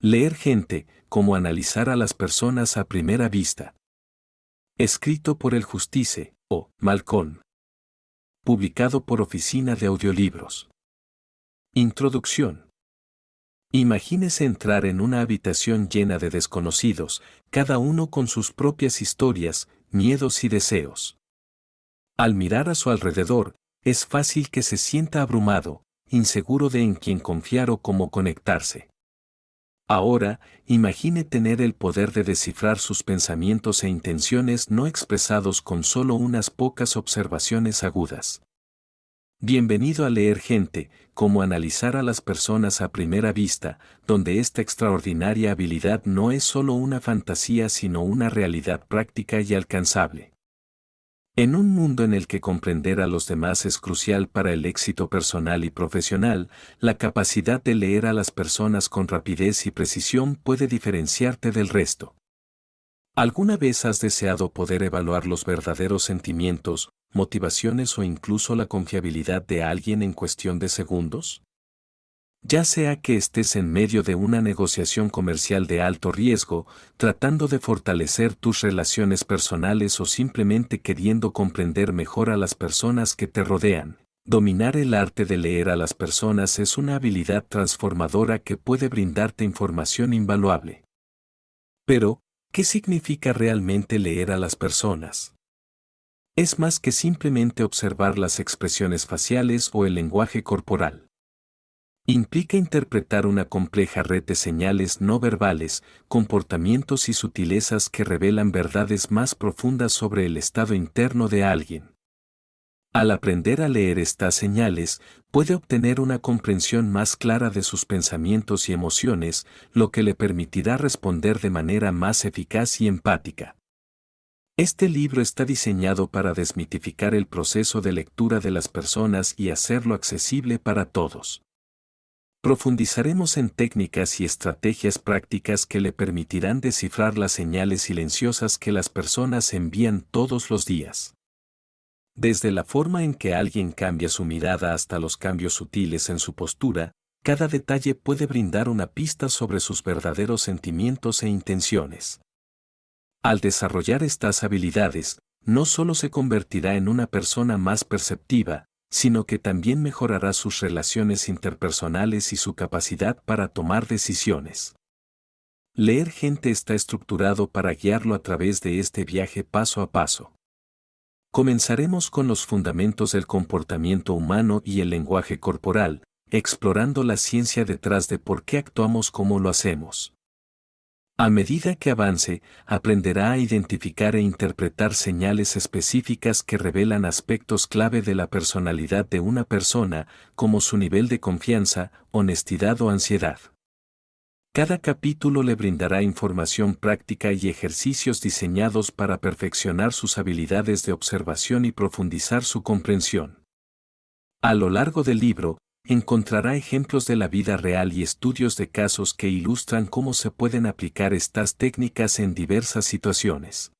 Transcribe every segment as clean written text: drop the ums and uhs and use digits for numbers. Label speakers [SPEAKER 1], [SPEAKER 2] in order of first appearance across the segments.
[SPEAKER 1] Leer gente, cómo analizar a las personas a primera vista. Escrito por el Justice, o Malcolm. Publicado por Oficina de Audiolibros. Introducción. Imagínese entrar en una habitación llena de desconocidos, cada uno con sus propias historias, miedos y deseos. Al mirar a su alrededor, es fácil que se sienta abrumado, inseguro de en quién confiar o cómo conectarse. Ahora, imagine tener el poder de descifrar sus pensamientos e intenciones no expresados con solo unas pocas observaciones agudas. Bienvenido a Leer Gente, cómo analizar a las personas a primera vista, donde esta extraordinaria habilidad no es solo una fantasía sino una realidad práctica y alcanzable. En un mundo en el que comprender a los demás es crucial para el éxito personal y profesional, la capacidad de leer a las personas con rapidez y precisión puede diferenciarte del resto. ¿Alguna vez has deseado poder evaluar los verdaderos sentimientos, motivaciones o incluso la confiabilidad de alguien en cuestión de segundos? Ya sea que estés en medio de una negociación comercial de alto riesgo, tratando de fortalecer tus relaciones personales o simplemente queriendo comprender mejor a las personas que te rodean, dominar el arte de leer a las personas es una habilidad transformadora que puede brindarte información invaluable. Pero, ¿qué significa realmente leer a las personas? Es más que simplemente observar las expresiones faciales o el lenguaje corporal. Implica interpretar una compleja red de señales no verbales, comportamientos y sutilezas que revelan verdades más profundas sobre el estado interno de alguien. Al aprender a leer estas señales, puede obtener una comprensión más clara de sus pensamientos y emociones, lo que le permitirá responder de manera más eficaz y empática. Este libro está diseñado para desmitificar el proceso de lectura de las personas y hacerlo accesible para todos. Profundizaremos en técnicas y estrategias prácticas que le permitirán descifrar las señales silenciosas que las personas envían todos los días. Desde la forma en que alguien cambia su mirada hasta los cambios sutiles en su postura, cada detalle puede brindar una pista sobre sus verdaderos sentimientos e intenciones. Al desarrollar estas habilidades, no solo se convertirá en una persona más perceptiva, sino que también mejorará sus relaciones interpersonales y su capacidad para tomar decisiones. Leer gente está estructurado para guiarlo a través de este viaje paso a paso. Comenzaremos con los fundamentos del comportamiento humano y el lenguaje corporal, explorando la ciencia detrás de por qué actuamos como lo hacemos. A medida que avance, aprenderá a identificar e interpretar señales específicas que revelan aspectos clave de la personalidad de una persona, como su nivel de confianza, honestidad o ansiedad. Cada capítulo le brindará información práctica y ejercicios diseñados para perfeccionar sus habilidades de observación y profundizar su comprensión. A lo largo del libro, encontrará ejemplos de la vida real y estudios de casos que ilustran cómo se pueden aplicar estas técnicas en diversas situaciones.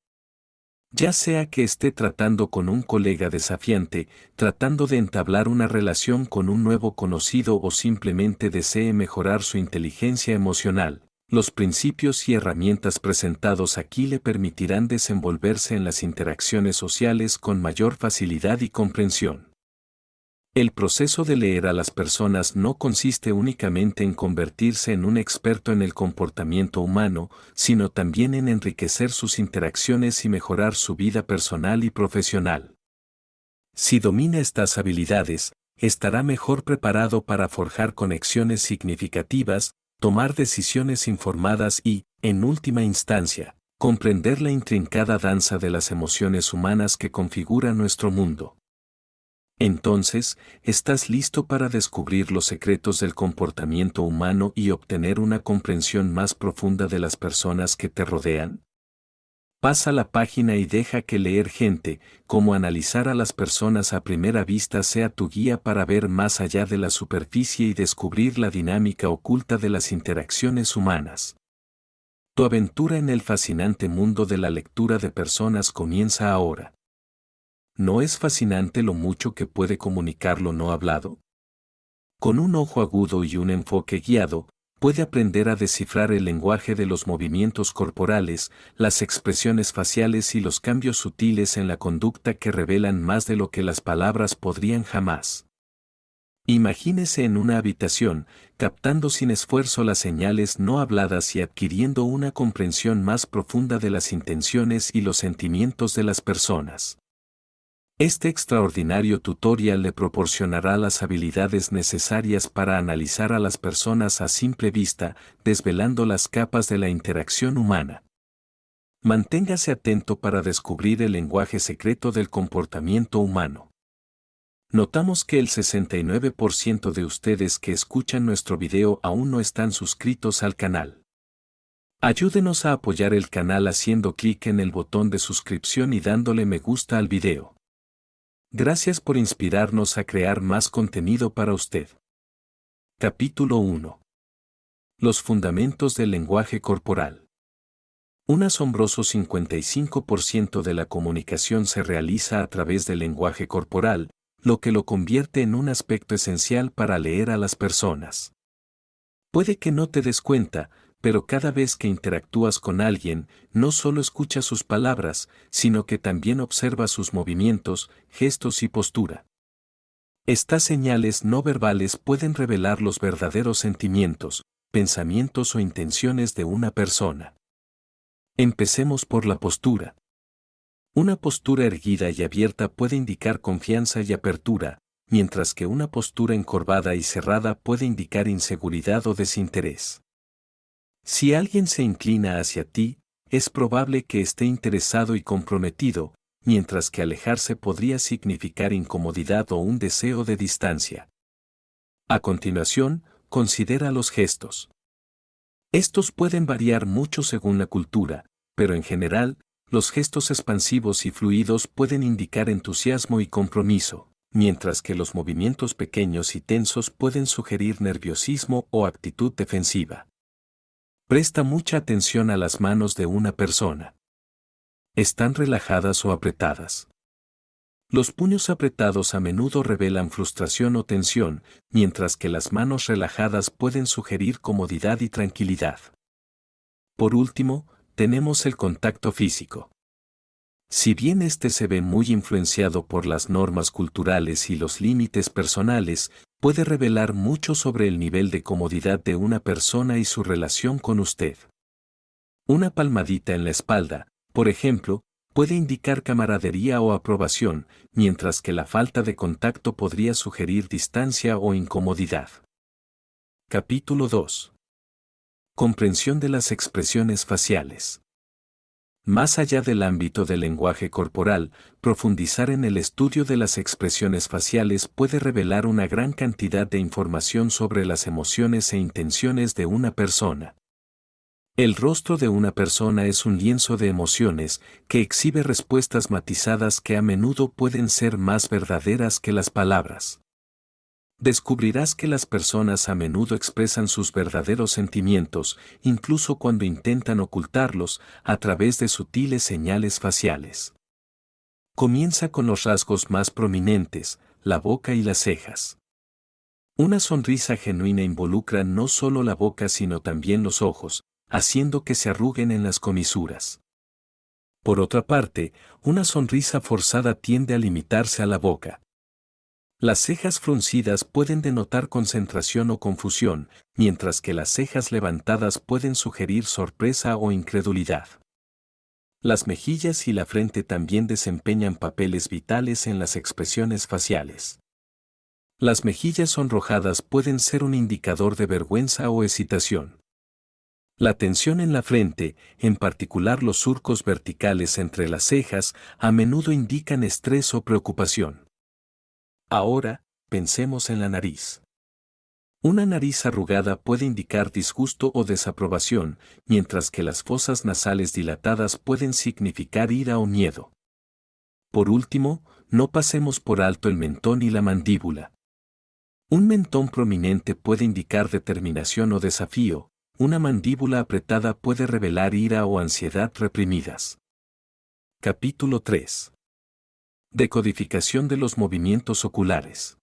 [SPEAKER 1] Ya sea que esté tratando con un colega desafiante, tratando de entablar una relación con un nuevo conocido o simplemente desee mejorar su inteligencia emocional, los principios y herramientas presentados aquí le permitirán desenvolverse en las interacciones sociales con mayor facilidad y comprensión. El proceso de leer a las personas no consiste únicamente en convertirse en un experto en el comportamiento humano, sino también en enriquecer sus interacciones y mejorar su vida personal y profesional. Si domina estas habilidades, estará mejor preparado para forjar conexiones significativas, tomar decisiones informadas y, en última instancia, comprender la intrincada danza de las emociones humanas que configura nuestro mundo. Entonces, ¿estás listo para descubrir los secretos del comportamiento humano y obtener una comprensión más profunda de las personas que te rodean? Pasa la página y deja que leer gente, cómo analizar a las personas a primera vista sea tu guía para ver más allá de la superficie y descubrir la dinámica oculta de las interacciones humanas. Tu aventura en el fascinante mundo de la lectura de personas comienza ahora. ¿No es fascinante lo mucho que puede comunicar lo no hablado? Con un ojo agudo y un enfoque guiado, puede aprender a descifrar el lenguaje de los movimientos corporales, las expresiones faciales y los cambios sutiles en la conducta que revelan más de lo que las palabras podrían jamás. Imagínese en una habitación, captando sin esfuerzo las señales no habladas y adquiriendo una comprensión más profunda de las intenciones y los sentimientos de las personas. Este extraordinario tutorial le proporcionará las habilidades necesarias para analizar a las personas a simple vista, desvelando las capas de la interacción humana. Manténgase atento para descubrir el lenguaje secreto del comportamiento humano. Notamos que el 69% de ustedes que escuchan nuestro video aún no están suscritos al canal. Ayúdenos a apoyar el canal haciendo clic en el botón de suscripción y dándole me gusta al video. Gracias por inspirarnos a crear más contenido para usted. Capítulo 1. Los fundamentos del lenguaje corporal. Un asombroso 55% de la comunicación se realiza a través del lenguaje corporal, lo que lo convierte en un aspecto esencial para leer a las personas. Puede que no te des cuenta, pero cada vez que interactúas con alguien, no solo escuchas sus palabras, sino que también observas sus movimientos, gestos y postura. Estas señales no verbales pueden revelar los verdaderos sentimientos, pensamientos o intenciones de una persona. Empecemos por la postura. Una postura erguida y abierta puede indicar confianza y apertura, mientras que una postura encorvada y cerrada puede indicar inseguridad o desinterés. Si alguien se inclina hacia ti, es probable que esté interesado y comprometido, mientras que alejarse podría significar incomodidad o un deseo de distancia. A continuación, considera los gestos. Estos pueden variar mucho según la cultura, pero en general, los gestos expansivos y fluidos pueden indicar entusiasmo y compromiso, mientras que los movimientos pequeños y tensos pueden sugerir nerviosismo o actitud defensiva. Presta mucha atención a las manos de una persona. ¿Están relajadas o apretadas? Los puños apretados a menudo revelan frustración o tensión, mientras que las manos relajadas pueden sugerir comodidad y tranquilidad. Por último, tenemos el contacto físico. Si bien este se ve muy influenciado por las normas culturales y los límites personales, puede revelar mucho sobre el nivel de comodidad de una persona y su relación con usted. Una palmadita en la espalda, por ejemplo, puede indicar camaradería o aprobación, mientras que la falta de contacto podría sugerir distancia o incomodidad. Capítulo 2. Comprensión de las expresiones faciales. Más allá del ámbito del lenguaje corporal, profundizar en el estudio de las expresiones faciales puede revelar una gran cantidad de información sobre las emociones e intenciones de una persona. El rostro de una persona es un lienzo de emociones que exhibe respuestas matizadas que a menudo pueden ser más verdaderas que las palabras. Descubrirás que las personas a menudo expresan sus verdaderos sentimientos, incluso cuando intentan ocultarlos, a través de sutiles señales faciales. Comienza con los rasgos más prominentes, la boca y las cejas. Una sonrisa genuina involucra no solo la boca sino también los ojos, haciendo que se arruguen en las comisuras. Por otra parte, una sonrisa forzada tiende a limitarse a la boca. Las cejas fruncidas pueden denotar concentración o confusión, mientras que las cejas levantadas pueden sugerir sorpresa o incredulidad. Las mejillas y la frente también desempeñan papeles vitales en las expresiones faciales. Las mejillas sonrojadas pueden ser un indicador de vergüenza o excitación. La tensión en la frente, en particular los surcos verticales entre las cejas, a menudo indican estrés o preocupación. Ahora, pensemos en la nariz. Una nariz arrugada puede indicar disgusto o desaprobación, mientras que las fosas nasales dilatadas pueden significar ira o miedo. Por último, no pasemos por alto el mentón y la mandíbula. Un mentón prominente puede indicar determinación o desafío, una mandíbula apretada puede revelar ira o ansiedad reprimidas. Capítulo 3. Decodificación de los movimientos oculares.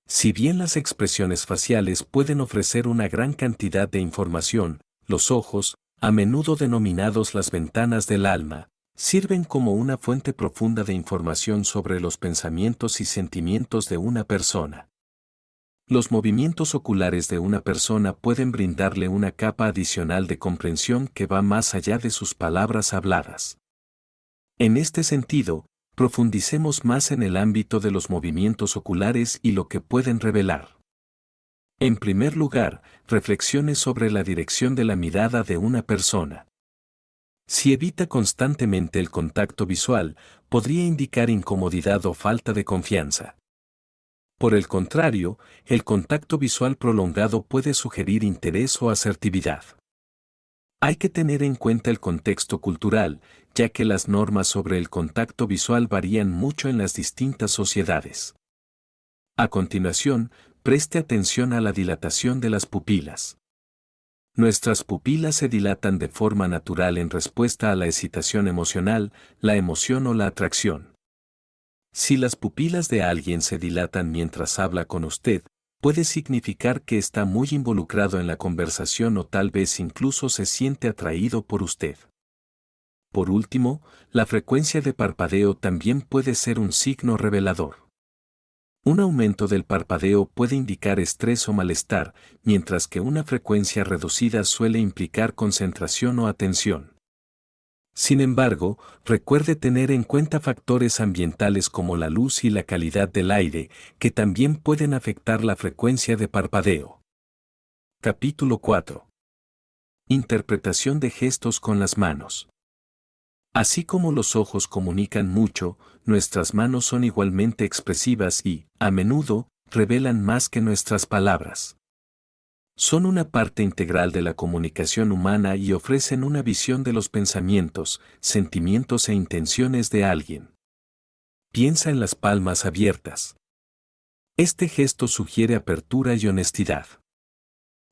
[SPEAKER 1] Si bien las expresiones faciales pueden ofrecer una gran cantidad de información, los ojos, a menudo denominados las ventanas del alma, sirven como una fuente profunda de información sobre los pensamientos y sentimientos de una persona. Los movimientos oculares de una persona pueden brindarle una capa adicional de comprensión que va más allá de sus palabras habladas. En este sentido, profundicemos más en el ámbito de los movimientos oculares y lo que pueden revelar. En primer lugar, reflexione sobre la dirección de la mirada de una persona. Si evita constantemente el contacto visual, podría indicar incomodidad o falta de confianza. Por el contrario, el contacto visual prolongado puede sugerir interés o asertividad. Hay que tener en cuenta el contexto cultural, ya que las normas sobre el contacto visual varían mucho en las distintas sociedades. A continuación, preste atención a la dilatación de las pupilas. Nuestras pupilas se dilatan de forma natural en respuesta a la excitación emocional, la emoción o la atracción. Si las pupilas de alguien se dilatan mientras habla con usted, puede significar que está muy involucrado en la conversación o tal vez incluso se siente atraído por usted. Por último, la frecuencia de parpadeo también puede ser un signo revelador. Un aumento del parpadeo puede indicar estrés o malestar, mientras que una frecuencia reducida suele implicar concentración o atención. Sin embargo, recuerde tener en cuenta factores ambientales como la luz y la calidad del aire, que también pueden afectar la frecuencia de parpadeo. Capítulo 4. Interpretación de gestos con las manos. Así como los ojos comunican mucho, nuestras manos son igualmente expresivas y, a menudo, revelan más que nuestras palabras. Son una parte integral de la comunicación humana y ofrecen una visión de los pensamientos, sentimientos e intenciones de alguien. Piensa en las palmas abiertas. Este gesto sugiere apertura y honestidad.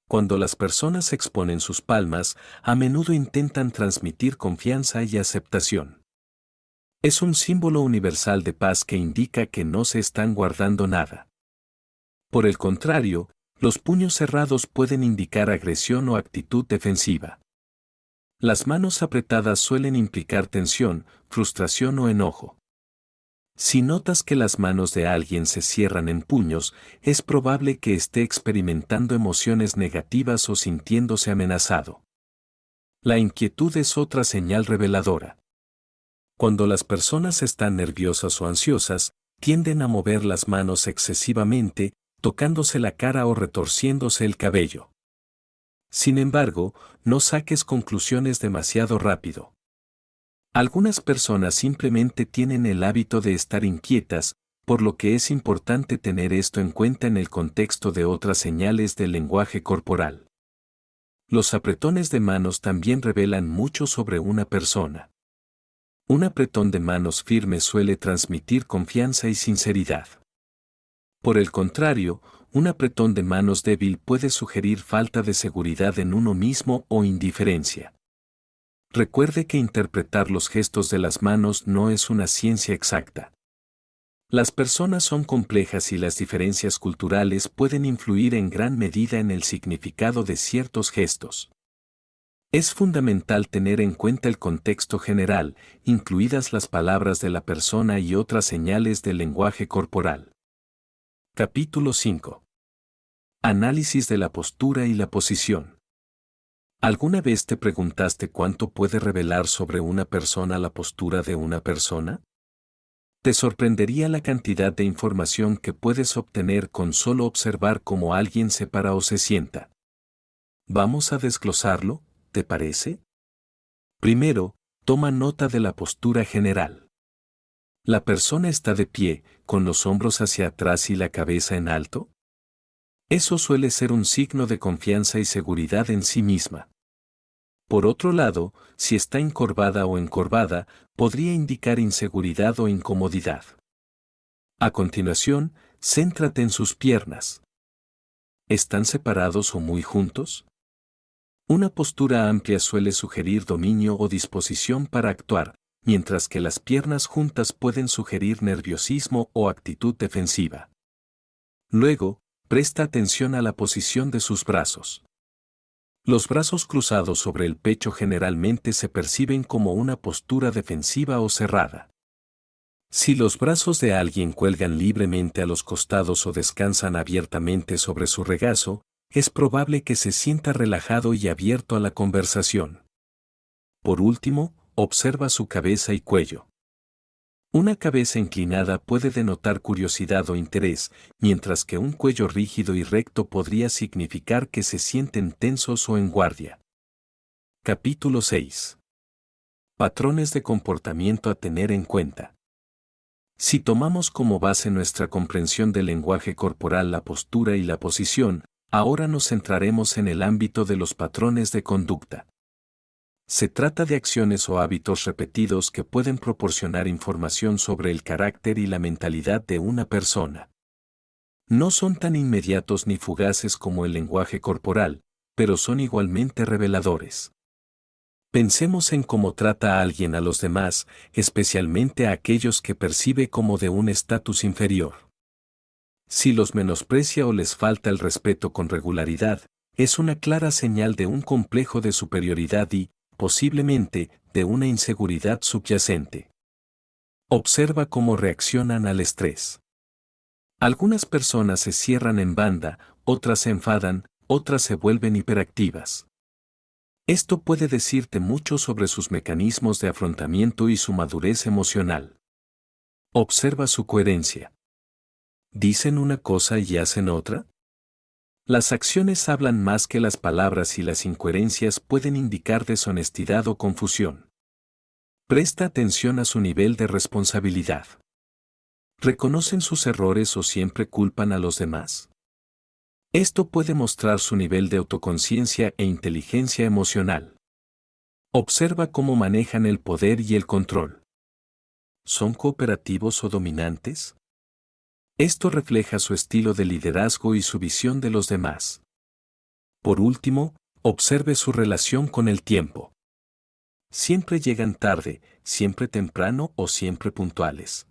[SPEAKER 1] Cuando las personas exponen sus palmas, a menudo intentan transmitir confianza y aceptación. Es un símbolo universal de paz que indica que no se están guardando nada. Por el contrario, los puños cerrados pueden indicar agresión o actitud defensiva. Las manos apretadas suelen implicar tensión, frustración o enojo. Si notas que las manos de alguien se cierran en puños, es probable que esté experimentando emociones negativas o sintiéndose amenazado. La inquietud es otra señal reveladora. Cuando las personas están nerviosas o ansiosas, tienden a mover las manos excesivamente, tocándose la cara o retorciéndose el cabello. Sin embargo, no saques conclusiones demasiado rápido. Algunas personas simplemente tienen el hábito de estar inquietas, por lo que es importante tener esto en cuenta en el contexto de otras señales del lenguaje corporal. Los apretones de manos también revelan mucho sobre una persona. Un apretón de manos firme suele transmitir confianza y sinceridad. Por el contrario, un apretón de manos débil puede sugerir falta de seguridad en uno mismo o indiferencia. Recuerde que interpretar los gestos de las manos no es una ciencia exacta. Las personas son complejas y las diferencias culturales pueden influir en gran medida en el significado de ciertos gestos. Es fundamental tener en cuenta el contexto general, incluidas las palabras de la persona y otras señales del lenguaje corporal. Capítulo 5. Análisis de la postura y la posición. ¿Alguna vez te preguntaste cuánto puede revelar sobre una persona la postura de una persona? Te sorprendería la cantidad de información que puedes obtener con solo observar cómo alguien se para o se sienta. Vamos a desglosarlo, ¿te parece? Primero, toma nota de la postura general. ¿La persona está de pie, con los hombros hacia atrás y la cabeza en alto? Eso suele ser un signo de confianza y seguridad en sí misma. Por otro lado, si está encorvada o encorvada, podría indicar inseguridad o incomodidad. A continuación, céntrate en sus piernas. ¿Están separados o muy juntos? Una postura amplia suele sugerir dominio o disposición para actuar, mientras que las piernas juntas pueden sugerir nerviosismo o actitud defensiva. Luego, presta atención a la posición de sus brazos. Los brazos cruzados sobre el pecho generalmente se perciben como una postura defensiva o cerrada. Si los brazos de alguien cuelgan libremente a los costados o descansan abiertamente sobre su regazo, es probable que se sienta relajado y abierto a la conversación. Por último, observa su cabeza y cuello. Una cabeza inclinada puede denotar curiosidad o interés, mientras que un cuello rígido y recto podría significar que se sienten tensos o en guardia. Capítulo 6. Patrones de comportamiento a tener en cuenta. Si tomamos como base nuestra comprensión del lenguaje corporal la postura y la posición, ahora nos centraremos en el ámbito de los patrones de conducta. Se trata de acciones o hábitos repetidos que pueden proporcionar información sobre el carácter y la mentalidad de una persona. No son tan inmediatos ni fugaces como el lenguaje corporal, pero son igualmente reveladores. Pensemos en cómo trata a alguien a los demás, especialmente a aquellos que percibe como de un estatus inferior. Si los menosprecia o les falta el respeto con regularidad, es una clara señal de un complejo de superioridad y, posiblemente, de una inseguridad subyacente. Observa cómo reaccionan al estrés. Algunas personas se cierran en banda, otras se enfadan, otras se vuelven hiperactivas. Esto puede decirte mucho sobre sus mecanismos de afrontamiento y su madurez emocional. Observa su coherencia. ¿Dicen una cosa y hacen otra? Las acciones hablan más que las palabras y las incoherencias pueden indicar deshonestidad o confusión. Presta atención a su nivel de responsabilidad. ¿Reconocen sus errores o siempre culpan a los demás? Esto puede mostrar su nivel de autoconciencia e inteligencia emocional. Observa cómo manejan el poder y el control. ¿Son cooperativos o dominantes? Esto refleja su estilo de liderazgo y su visión de los demás. Por último, observe su relación con el tiempo. ¿Siempre llegan tarde, siempre temprano o siempre puntuales?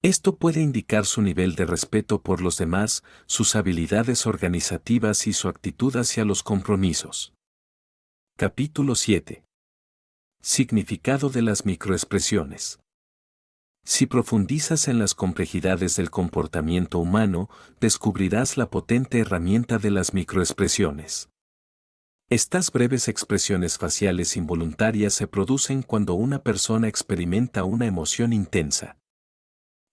[SPEAKER 1] Esto puede indicar su nivel de respeto por los demás, sus habilidades organizativas y su actitud hacia los compromisos. Capítulo 7. Significado de las microexpresiones. Si profundizas en las complejidades del comportamiento humano, descubrirás la potente herramienta de las microexpresiones. Estas breves expresiones faciales involuntarias se producen cuando una persona experimenta una emoción intensa.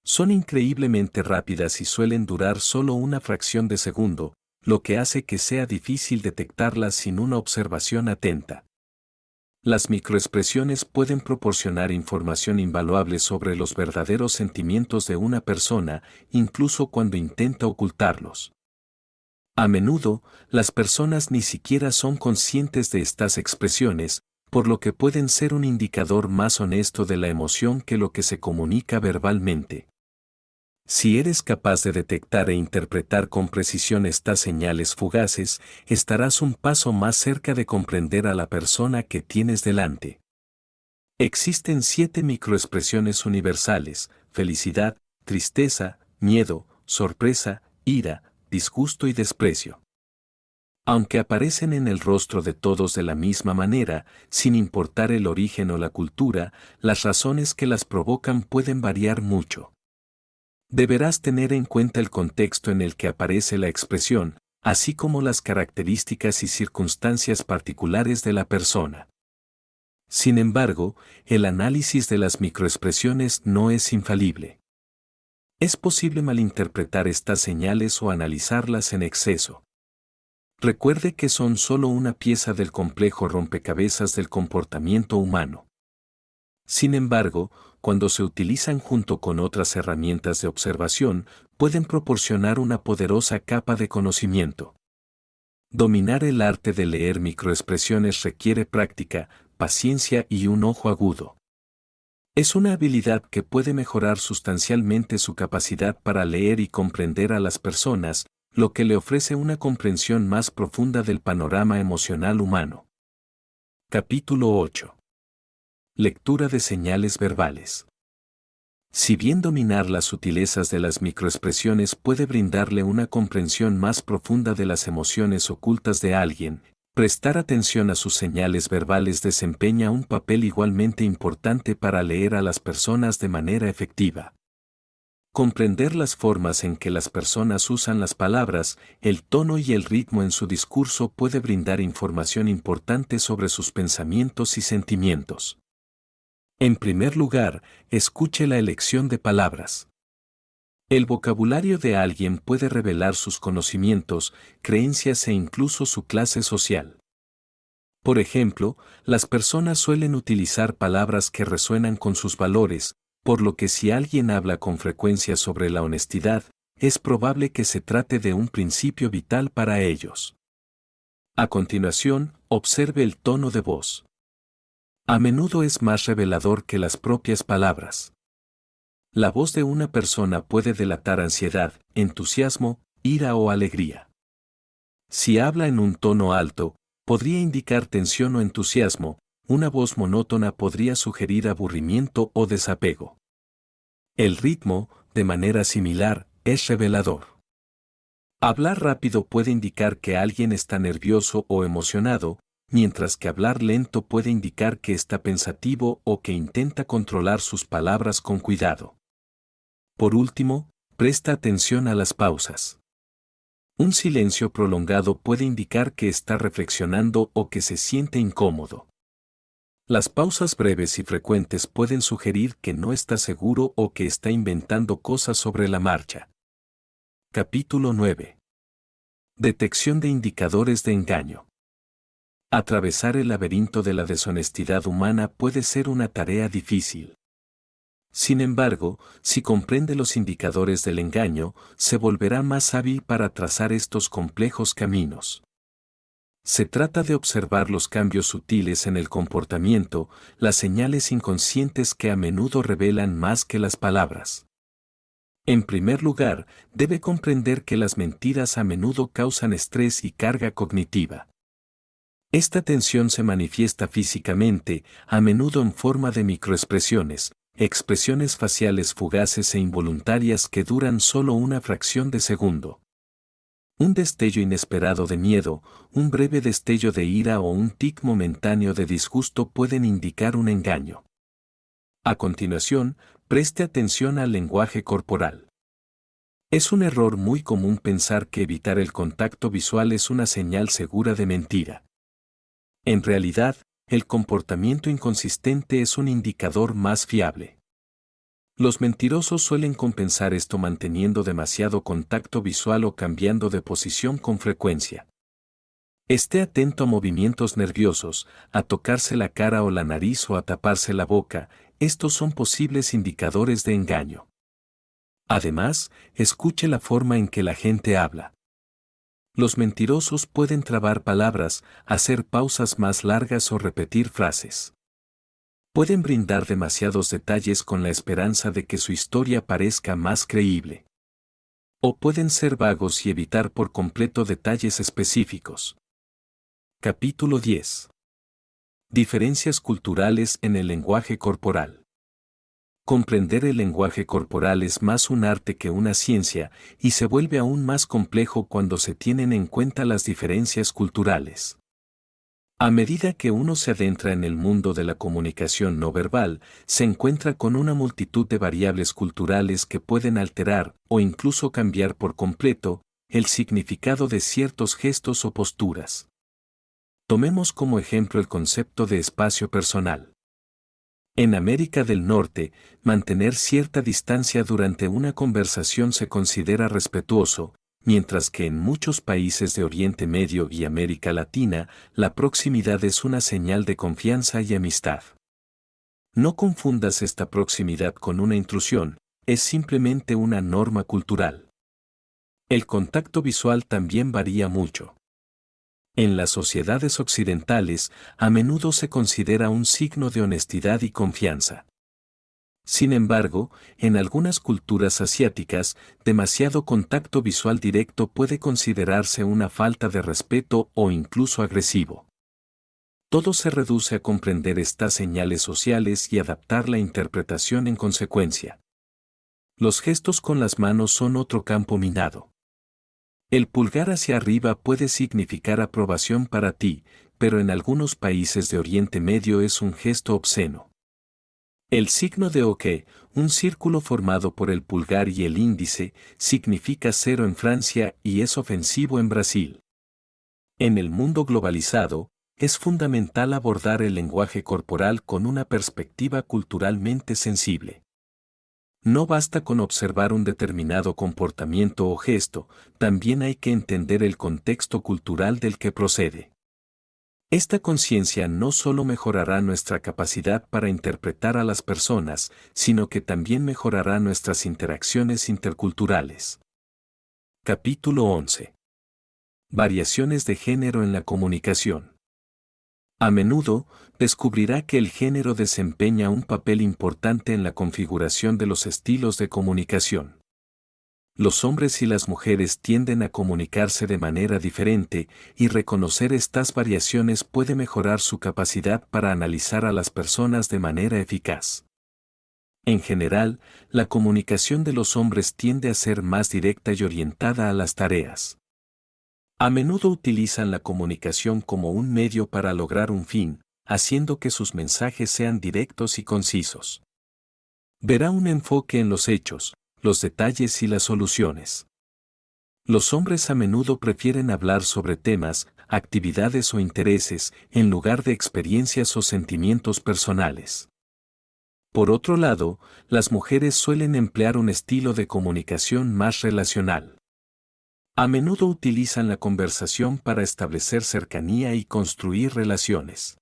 [SPEAKER 1] Son increíblemente rápidas y suelen durar solo una fracción de segundo, lo que hace que sea difícil detectarlas sin una observación atenta. Las microexpresiones pueden proporcionar información invaluable sobre los verdaderos sentimientos de una persona, incluso cuando intenta ocultarlos. A menudo, las personas ni siquiera son conscientes de estas expresiones, por lo que pueden ser un indicador más honesto de la emoción que lo que se comunica verbalmente. Si eres capaz de detectar e interpretar con precisión estas señales fugaces, estarás un paso más cerca de comprender a la persona que tienes delante. Existen 7 microexpresiones universales: felicidad, tristeza, miedo, sorpresa, ira, disgusto y desprecio. Aunque aparecen en el rostro de todos de la misma manera, sin importar el origen o la cultura, las razones que las provocan pueden variar mucho. Deberás tener en cuenta el contexto en el que aparece la expresión, así como las características y circunstancias particulares de la persona. Sin embargo, el análisis de las microexpresiones no es infalible. Es posible malinterpretar estas señales o analizarlas en exceso. Recuerde que son solo una pieza del complejo rompecabezas del comportamiento humano. Sin embargo, cuando se utilizan junto con otras herramientas de observación, pueden proporcionar una poderosa capa de conocimiento. Dominar el arte de leer microexpresiones requiere práctica, paciencia y un ojo agudo. Es una habilidad que puede mejorar sustancialmente su capacidad para leer y comprender a las personas, lo que le ofrece una comprensión más profunda del panorama emocional humano. Capítulo 8. Lectura de señales verbales. Si bien dominar las sutilezas de las microexpresiones puede brindarle una comprensión más profunda de las emociones ocultas de alguien, prestar atención a sus señales verbales desempeña un papel igualmente importante para leer a las personas de manera efectiva. Comprender las formas en que las personas usan las palabras, el tono y el ritmo en su discurso puede brindar información importante sobre sus pensamientos y sentimientos. En primer lugar, escuche la elección de palabras. El vocabulario de alguien puede revelar sus conocimientos, creencias e incluso su clase social. Por ejemplo, las personas suelen utilizar palabras que resuenan con sus valores, por lo que si alguien habla con frecuencia sobre la honestidad, es probable que se trate de un principio vital para ellos. A continuación, observe el tono de voz. A menudo es más revelador que las propias palabras. La voz de una persona puede delatar ansiedad, entusiasmo, ira o alegría. Si habla en un tono alto, podría indicar tensión o entusiasmo. Una voz monótona podría sugerir aburrimiento o desapego. El ritmo, de manera similar, es revelador. Hablar rápido puede indicar que alguien está nervioso o emocionado, mientras que hablar lento puede indicar que está pensativo o que intenta controlar sus palabras con cuidado. Por último, presta atención a las pausas. Un silencio prolongado puede indicar que está reflexionando o que se siente incómodo. Las pausas breves y frecuentes pueden sugerir que no está seguro o que está inventando cosas sobre la marcha. Capítulo 9. Detección de indicadores de engaño. Atravesar el laberinto de la deshonestidad humana puede ser una tarea difícil. Sin embargo, si comprende los indicadores del engaño, se volverá más hábil para trazar estos complejos caminos. Se trata de observar los cambios sutiles en el comportamiento, las señales inconscientes que a menudo revelan más que las palabras. En primer lugar, debe comprender que las mentiras a menudo causan estrés y carga cognitiva. Esta tensión se manifiesta físicamente, a menudo en forma de microexpresiones, expresiones faciales fugaces e involuntarias que duran solo una fracción de segundo. Un destello inesperado de miedo, un breve destello de ira o un tic momentáneo de disgusto pueden indicar un engaño. A continuación, preste atención al lenguaje corporal. Es un error muy común pensar que evitar el contacto visual es una señal segura de mentira. En realidad, el comportamiento inconsistente es un indicador más fiable. Los mentirosos suelen compensar esto manteniendo demasiado contacto visual o cambiando de posición con frecuencia. Esté atento a movimientos nerviosos, a tocarse la cara o la nariz o a taparse la boca, estos son posibles indicadores de engaño. Además, escuche la forma en que la gente habla. Los mentirosos pueden trabar palabras, hacer pausas más largas o repetir frases. Pueden brindar demasiados detalles con la esperanza de que su historia parezca más creíble. O pueden ser vagos y evitar por completo detalles específicos. Capítulo 10. Diferencias culturales en el lenguaje corporal. Comprender el lenguaje corporal es más un arte que una ciencia, y se vuelve aún más complejo cuando se tienen en cuenta las diferencias culturales. A medida que uno se adentra en el mundo de la comunicación no verbal, se encuentra con una multitud de variables culturales que pueden alterar, o incluso cambiar por completo, el significado de ciertos gestos o posturas. Tomemos como ejemplo el concepto de espacio personal. En América del Norte, mantener cierta distancia durante una conversación se considera respetuoso, mientras que en muchos países de Oriente Medio y América Latina, la proximidad es una señal de confianza y amistad. No confundas esta proximidad con una intrusión, es simplemente una norma cultural. El contacto visual también varía mucho. En las sociedades occidentales, a menudo se considera un signo de honestidad y confianza. Sin embargo, en algunas culturas asiáticas, demasiado contacto visual directo puede considerarse una falta de respeto o incluso agresivo. Todo se reduce a comprender estas señales sociales y adaptar la interpretación en consecuencia. Los gestos con las manos son otro campo minado. El pulgar hacia arriba puede significar aprobación para ti, pero en algunos países de Oriente Medio es un gesto obsceno. El signo de OK, un círculo formado por el pulgar y el índice, significa cero en Francia y es ofensivo en Brasil. En el mundo globalizado, es fundamental abordar el lenguaje corporal con una perspectiva culturalmente sensible. No basta con observar un determinado comportamiento o gesto, también hay que entender el contexto cultural del que procede. Esta conciencia no solo mejorará nuestra capacidad para interpretar a las personas, sino que también mejorará nuestras interacciones interculturales. Capítulo 11. Variaciones de género en la comunicación. A menudo, descubrirá que el género desempeña un papel importante en la configuración de los estilos de comunicación. Los hombres y las mujeres tienden a comunicarse de manera diferente, y reconocer estas variaciones puede mejorar su capacidad para analizar a las personas de manera eficaz. En general, la comunicación de los hombres tiende a ser más directa y orientada a las tareas. A menudo utilizan la comunicación como un medio para lograr un fin, haciendo que sus mensajes sean directos y concisos. Verá un enfoque en los hechos, los detalles y las soluciones. Los hombres a menudo prefieren hablar sobre temas, actividades o intereses, en lugar de experiencias o sentimientos personales. Por otro lado, las mujeres suelen emplear un estilo de comunicación más relacional. A menudo utilizan la conversación para establecer cercanía y construir relaciones.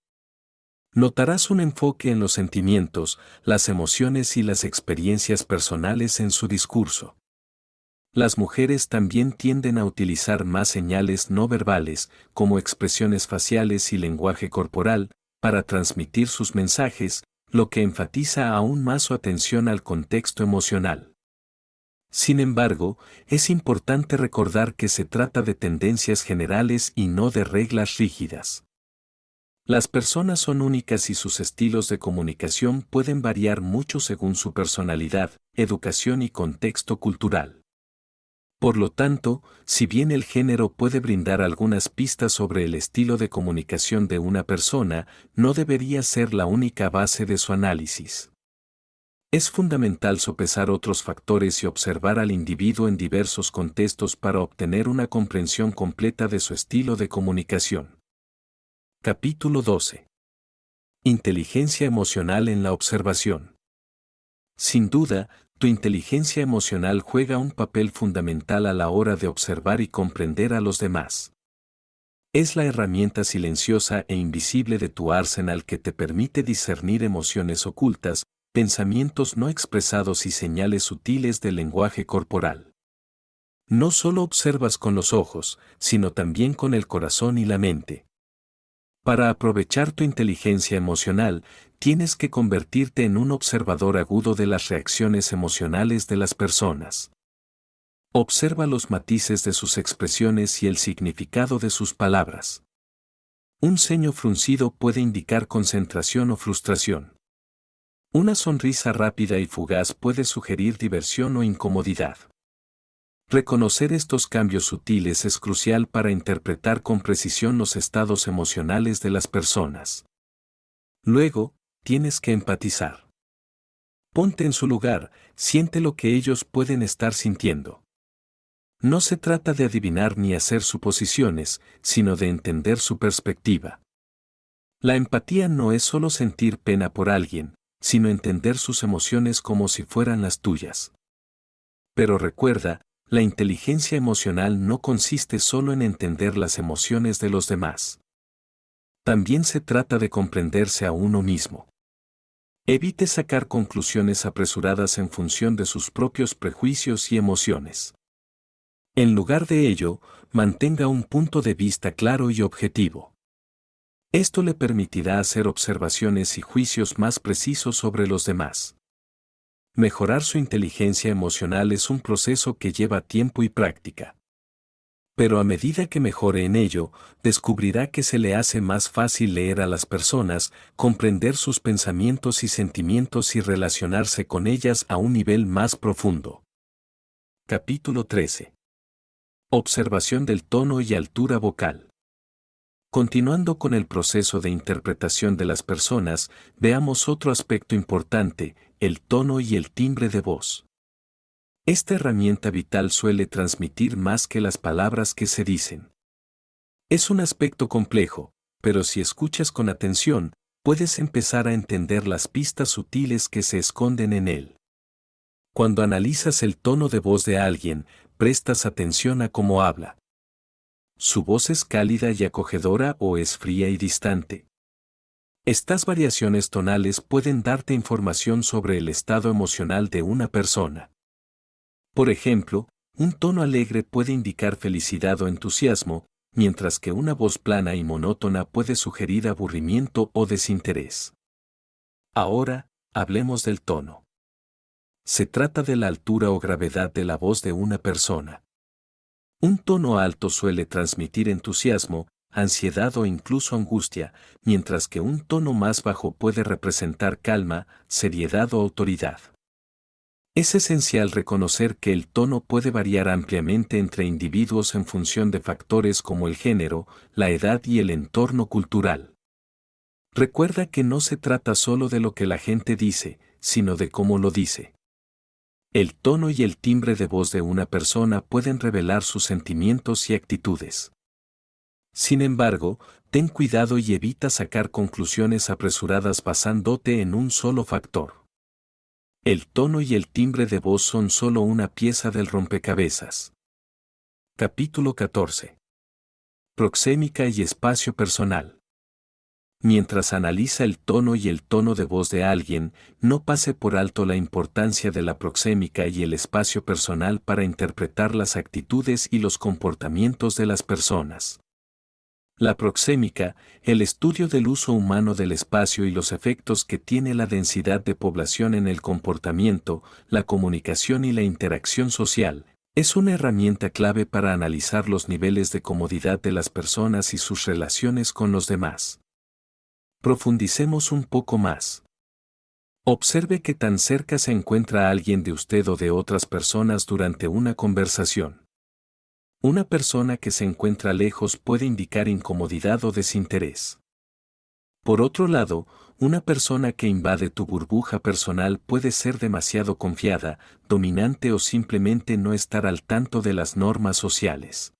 [SPEAKER 1] Notarás un enfoque en los sentimientos, las emociones y las experiencias personales en su discurso. Las mujeres también tienden a utilizar más señales no verbales, como expresiones faciales y lenguaje corporal, para transmitir sus mensajes, lo que enfatiza aún más su atención al contexto emocional. Sin embargo, es importante recordar que se trata de tendencias generales y no de reglas rígidas. Las personas son únicas y sus estilos de comunicación pueden variar mucho según su personalidad, educación y contexto cultural. Por lo tanto, si bien el género puede brindar algunas pistas sobre el estilo de comunicación de una persona, no debería ser la única base de su análisis. Es fundamental sopesar otros factores y observar al individuo en diversos contextos para obtener una comprensión completa de su estilo de comunicación. Capítulo 12. Inteligencia emocional en la observación. Sin duda, tu inteligencia emocional juega un papel fundamental a la hora de observar y comprender a los demás. Es la herramienta silenciosa e invisible de tu arsenal que te permite discernir emociones ocultas, pensamientos no expresados y señales sutiles del lenguaje corporal. No solo observas con los ojos, sino también con el corazón y la mente. Para aprovechar tu inteligencia emocional, tienes que convertirte en un observador agudo de las reacciones emocionales de las personas. Observa los matices de sus expresiones y el significado de sus palabras. Un ceño fruncido puede indicar concentración o frustración. Una sonrisa rápida y fugaz puede sugerir diversión o incomodidad. Reconocer estos cambios sutiles es crucial para interpretar con precisión los estados emocionales de las personas. Luego, tienes que empatizar. Ponte en su lugar, siente lo que ellos pueden estar sintiendo. No se trata de adivinar ni hacer suposiciones, sino de entender su perspectiva. La empatía no es solo sentir pena por alguien, sino entender sus emociones como si fueran las tuyas. Pero recuerda, la inteligencia emocional no consiste solo en entender las emociones de los demás. También se trata de comprenderse a uno mismo. Evite sacar conclusiones apresuradas en función de sus propios prejuicios y emociones. En lugar de ello, mantenga un punto de vista claro y objetivo. Esto le permitirá hacer observaciones y juicios más precisos sobre los demás. Mejorar su inteligencia emocional es un proceso que lleva tiempo y práctica. Pero a medida que mejore en ello, descubrirá que se le hace más fácil leer a las personas, comprender sus pensamientos y sentimientos y relacionarse con ellas a un nivel más profundo. Capítulo 13. Observación del tono y altura vocal. Continuando con el proceso de interpretación de las personas, veamos otro aspecto importante, el tono y el timbre de voz. Esta herramienta vital suele transmitir más que las palabras que se dicen. Es un aspecto complejo, pero si escuchas con atención, puedes empezar a entender las pistas sutiles que se esconden en él. Cuando analizas el tono de voz de alguien, prestas atención a cómo habla. ¿Su voz es cálida y acogedora o es fría y distante? Estas variaciones tonales pueden darte información sobre el estado emocional de una persona. Por ejemplo, un tono alegre puede indicar felicidad o entusiasmo, mientras que una voz plana y monótona puede sugerir aburrimiento o desinterés. Ahora, hablemos del tono. Se trata de la altura o gravedad de la voz de una persona. Un tono alto suele transmitir entusiasmo, ansiedad o incluso angustia, mientras que un tono más bajo puede representar calma, seriedad o autoridad. Es esencial reconocer que el tono puede variar ampliamente entre individuos en función de factores como el género, la edad y el entorno cultural. Recuerda que no se trata solo de lo que la gente dice, sino de cómo lo dice. El tono y el timbre de voz de una persona pueden revelar sus sentimientos y actitudes. Sin embargo, ten cuidado y evita sacar conclusiones apresuradas basándote en un solo factor. El tono y el timbre de voz son solo una pieza del rompecabezas. Capítulo 14. Proxémica y espacio personal. Mientras analiza el tono y el tono de voz de alguien, no pase por alto la importancia de la proxémica y el espacio personal para interpretar las actitudes y los comportamientos de las personas. La proxémica, el estudio del uso humano del espacio y los efectos que tiene la densidad de población en el comportamiento, la comunicación y la interacción social, es una herramienta clave para analizar los niveles de comodidad de las personas y sus relaciones con los demás. Profundicemos un poco más. Observe qué tan cerca se encuentra alguien de usted o de otras personas durante una conversación. Una persona que se encuentra lejos puede indicar incomodidad o desinterés. Por otro lado, una persona que invade tu burbuja personal puede ser demasiado confiada, dominante o simplemente no estar al tanto de las normas sociales.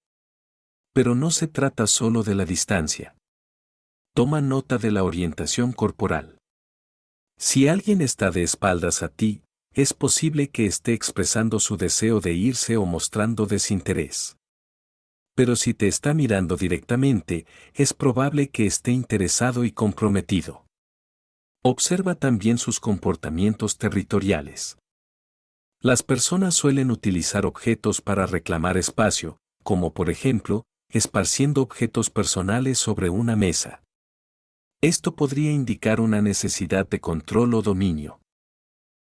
[SPEAKER 1] Pero no se trata solo de la distancia. Toma nota de la orientación corporal. Si alguien está de espaldas a ti, es posible que esté expresando su deseo de irse o mostrando desinterés. Pero si te está mirando directamente, es probable que esté interesado y comprometido. Observa también sus comportamientos territoriales. Las personas suelen utilizar objetos para reclamar espacio, como por ejemplo, esparciendo objetos personales sobre una mesa. Esto podría indicar una necesidad de control o dominio.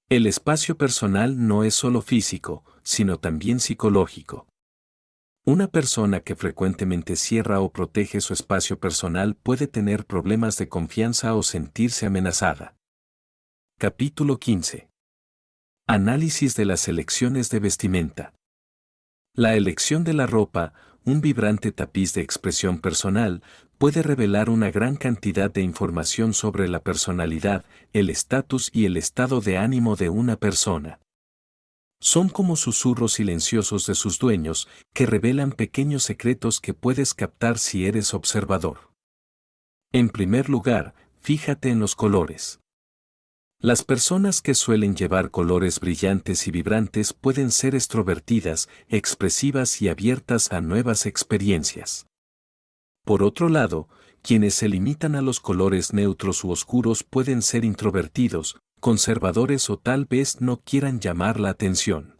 [SPEAKER 1] El espacio personal no es solo físico, sino también psicológico. Una persona que frecuentemente cierra o protege su espacio personal puede tener problemas de confianza o sentirse amenazada. Capítulo 15. Análisis de las elecciones de vestimenta. La elección de la ropa, un vibrante tapiz de expresión personal, puede revelar una gran cantidad de información sobre la personalidad, el estatus y el estado de ánimo de una persona. Son como susurros silenciosos de sus dueños, que revelan pequeños secretos que puedes captar si eres observador. En primer lugar, fíjate en los colores. Las personas que suelen llevar colores brillantes y vibrantes pueden ser extrovertidas, expresivas y abiertas a nuevas experiencias. Por otro lado, quienes se limitan a los colores neutros u oscuros pueden ser introvertidos, conservadores o tal vez no quieran llamar la atención.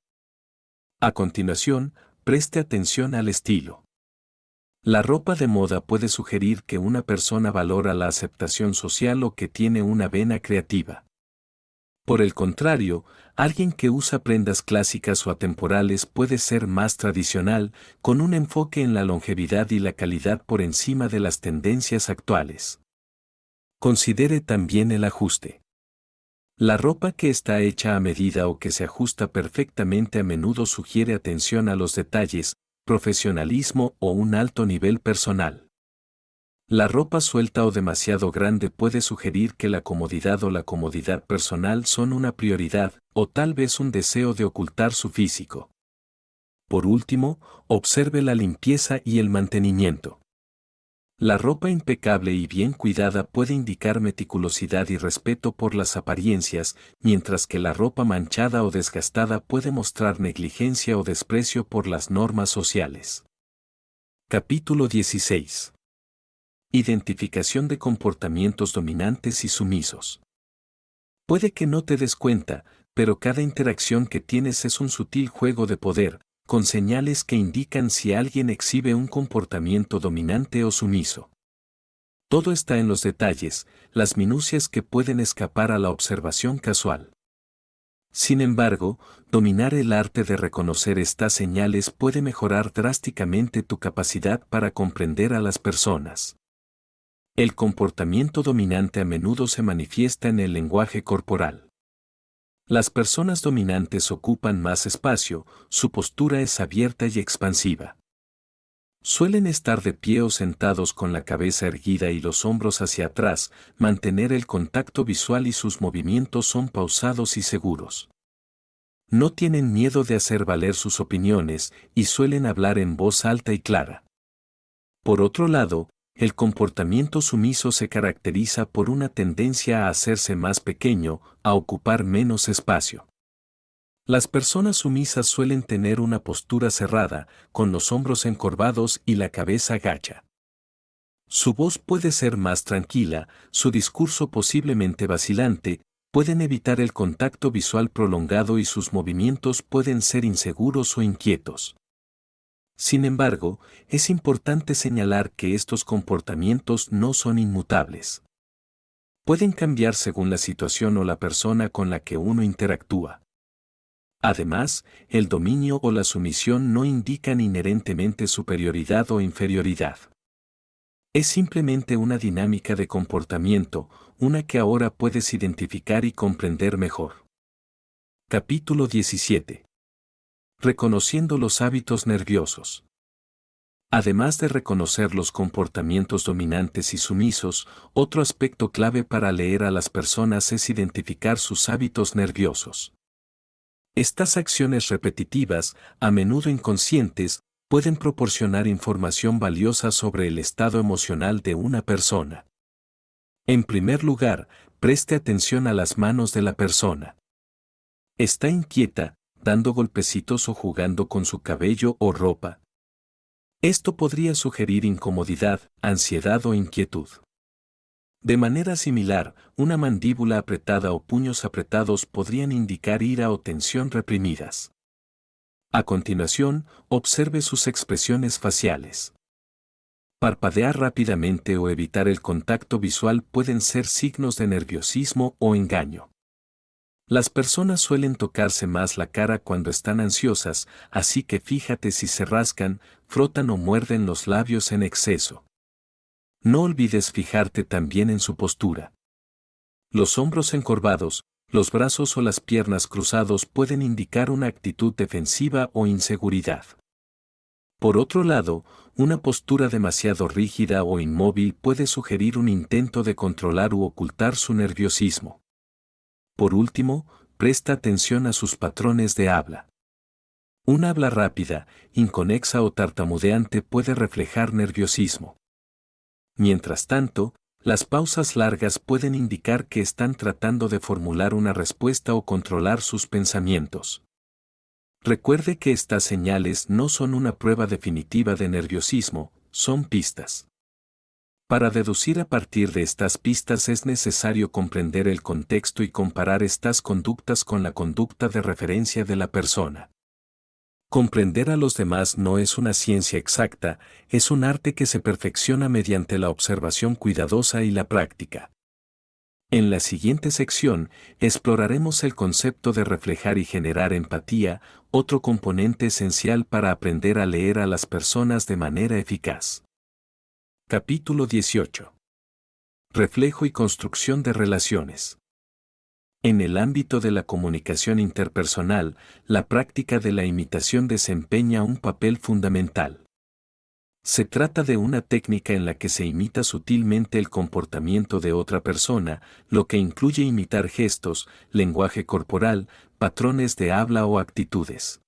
[SPEAKER 1] A continuación, preste atención al estilo. La ropa de moda puede sugerir que una persona valora la aceptación social o que tiene una vena creativa. Por el contrario, alguien que usa prendas clásicas o atemporales puede ser más tradicional, con un enfoque en la longevidad y la calidad por encima de las tendencias actuales. Considere también el ajuste. La ropa que está hecha a medida o que se ajusta perfectamente a menudo sugiere atención a los detalles, profesionalismo o un alto nivel personal. La ropa suelta o demasiado grande puede sugerir que la comodidad o la comodidad personal son una prioridad, o tal vez un deseo de ocultar su físico. Por último, observe la limpieza y el mantenimiento. La ropa impecable y bien cuidada puede indicar meticulosidad y respeto por las apariencias, mientras que la ropa manchada o desgastada puede mostrar negligencia o desprecio por las normas sociales. Capítulo 16. Identificación de comportamientos dominantes y sumisos. Puede que no te des cuenta, pero cada interacción que tienes es un sutil juego de poder, con señales que indican si alguien exhibe un comportamiento dominante o sumiso. Todo está en los detalles, las minucias que pueden escapar a la observación casual. Sin embargo, dominar el arte de reconocer estas señales puede mejorar drásticamente tu capacidad para comprender a las personas. El comportamiento dominante a menudo se manifiesta en el lenguaje corporal. Las personas dominantes ocupan más espacio, su postura es abierta y expansiva. Suelen estar de pie o sentados con la cabeza erguida y los hombros hacia atrás, mantener el contacto visual y sus movimientos son pausados y seguros. No tienen miedo de hacer valer sus opiniones y suelen hablar en voz alta y clara. Por otro lado, el comportamiento sumiso se caracteriza por una tendencia a hacerse más pequeño, a ocupar menos espacio. Las personas sumisas suelen tener una postura cerrada, con los hombros encorvados y la cabeza gacha. Su voz puede ser más tranquila, su discurso posiblemente vacilante, pueden evitar el contacto visual prolongado y sus movimientos pueden ser inseguros o inquietos. Sin embargo, es importante señalar que estos comportamientos no son inmutables. Pueden cambiar según la situación o la persona con la que uno interactúa. Además, el dominio o la sumisión no indican inherentemente superioridad o inferioridad. Es simplemente una dinámica de comportamiento, una que ahora puedes identificar y comprender mejor. Capítulo 17. Reconociendo los hábitos nerviosos. Además de reconocer los comportamientos dominantes y sumisos, otro aspecto clave para leer a las personas es identificar sus hábitos nerviosos. Estas acciones repetitivas, a menudo inconscientes, pueden proporcionar información valiosa sobre el estado emocional de una persona. En primer lugar, preste atención a las manos de la persona. ¿Está inquieta, dando golpecitos o jugando con su cabello o ropa? Esto podría sugerir incomodidad, ansiedad o inquietud. De manera similar, una mandíbula apretada o puños apretados podrían indicar ira o tensión reprimidas. A continuación, observe sus expresiones faciales. Parpadear rápidamente o evitar el contacto visual pueden ser signos de nerviosismo o engaño. Las personas suelen tocarse más la cara cuando están ansiosas, así que fíjate si se rascan, frotan o muerden los labios en exceso. No olvides fijarte también en su postura. Los hombros encorvados, los brazos o las piernas cruzados pueden indicar una actitud defensiva o inseguridad. Por otro lado, una postura demasiado rígida o inmóvil puede sugerir un intento de controlar u ocultar su nerviosismo. Por último, presta atención a sus patrones de habla. Un habla rápida, inconexa o tartamudeante puede reflejar nerviosismo. Mientras tanto, las pausas largas pueden indicar que están tratando de formular una respuesta o controlar sus pensamientos. Recuerde que estas señales no son una prueba definitiva de nerviosismo, son pistas. Para deducir a partir de estas pistas es necesario comprender el contexto y comparar estas conductas con la conducta de referencia de la persona. Comprender a los demás no es una ciencia exacta, es un arte que se perfecciona mediante la observación cuidadosa y la práctica. En la siguiente sección, exploraremos el concepto de reflejar y generar empatía, otro componente esencial para aprender a leer a las personas de manera eficaz. Capítulo 18. Reflejo y construcción de relaciones. En el ámbito de la comunicación interpersonal, la práctica de la imitación desempeña un papel fundamental. Se trata de una técnica en la que se imita sutilmente el comportamiento de otra persona, lo que incluye imitar gestos, lenguaje corporal, patrones de habla o actitudes.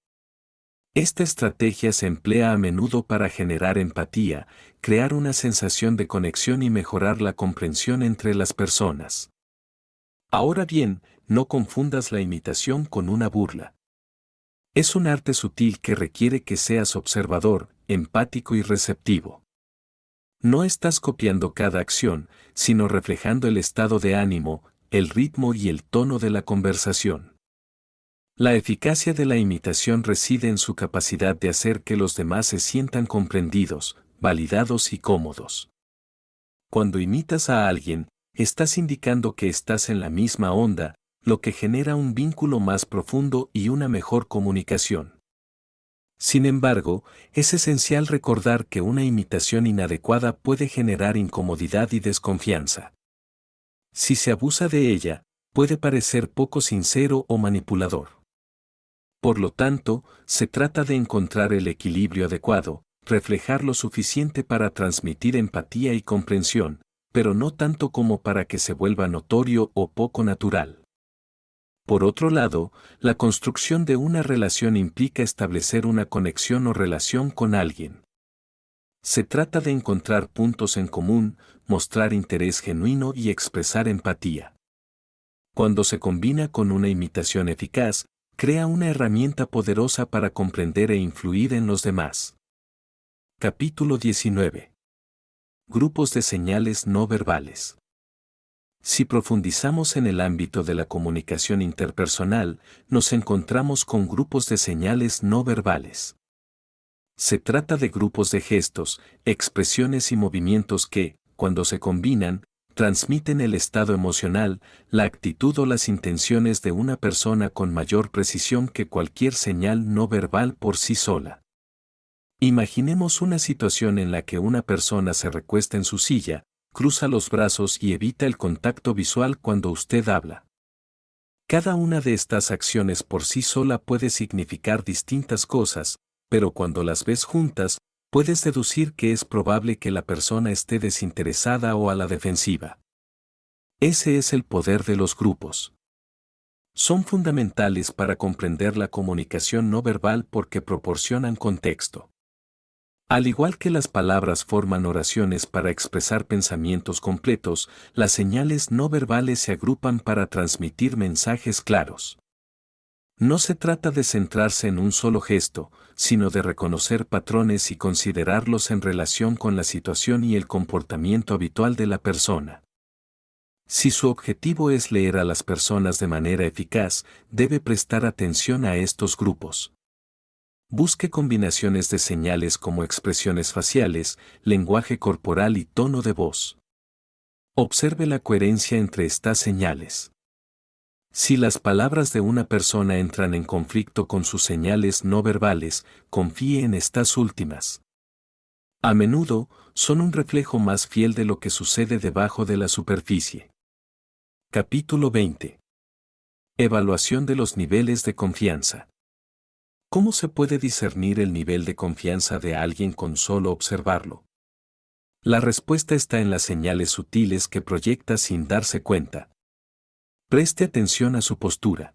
[SPEAKER 1] Esta estrategia se emplea a menudo para generar empatía, crear una sensación de conexión y mejorar la comprensión entre las personas. Ahora bien, no confundas la imitación con una burla. Es un arte sutil que requiere que seas observador, empático y receptivo. No estás copiando cada acción, sino reflejando el estado de ánimo, el ritmo y el tono de la conversación. La eficacia de la imitación reside en su capacidad de hacer que los demás se sientan comprendidos, validados y cómodos. Cuando imitas a alguien, estás indicando que estás en la misma onda, lo que genera un vínculo más profundo y una mejor comunicación. Sin embargo, es esencial recordar que una imitación inadecuada puede generar incomodidad y desconfianza. Si se abusa de ella, puede parecer poco sincero o manipulador. Por lo tanto, se trata de encontrar el equilibrio adecuado, reflejar lo suficiente para transmitir empatía y comprensión, pero no tanto como para que se vuelva notorio o poco natural. Por otro lado, la construcción de una relación implica establecer una conexión o relación con alguien. Se trata de encontrar puntos en común, mostrar interés genuino y expresar empatía. Cuando se combina con una imitación eficaz, crea una herramienta poderosa para comprender e influir en los demás. Capítulo 19. Grupos de señales no verbales. Si profundizamos en el ámbito de la comunicación interpersonal, nos encontramos con grupos de señales no verbales. Se trata de grupos de gestos, expresiones y movimientos que, cuando se combinan, transmiten el estado emocional, la actitud o las intenciones de una persona con mayor precisión que cualquier señal no verbal por sí sola. Imaginemos una situación en la que una persona se recuesta en su silla, cruza los brazos y evita el contacto visual cuando usted habla. Cada una de estas acciones por sí sola puede significar distintas cosas, pero cuando las ves juntas, puedes deducir que es probable que la persona esté desinteresada o a la defensiva. Ese es el poder de los grupos. Son fundamentales para comprender la comunicación no verbal porque proporcionan contexto. Al igual que las palabras forman oraciones para expresar pensamientos completos, las señales no verbales se agrupan para transmitir mensajes claros. No se trata de centrarse en un solo gesto, sino de reconocer patrones y considerarlos en relación con la situación y el comportamiento habitual de la persona. Si su objetivo es leer a las personas de manera eficaz, debe prestar atención a estos grupos. Busque combinaciones de señales como expresiones faciales, lenguaje corporal y tono de voz. Observe la coherencia entre estas señales. Si las palabras de una persona entran en conflicto con sus señales no verbales, confíe en estas últimas. A menudo, son un reflejo más fiel de lo que sucede debajo de la superficie. Capítulo 20. Evaluación de los niveles de confianza. ¿Cómo se puede discernir el nivel de confianza de alguien con solo observarlo? La respuesta está en las señales sutiles que proyecta sin darse cuenta. Preste atención a su postura.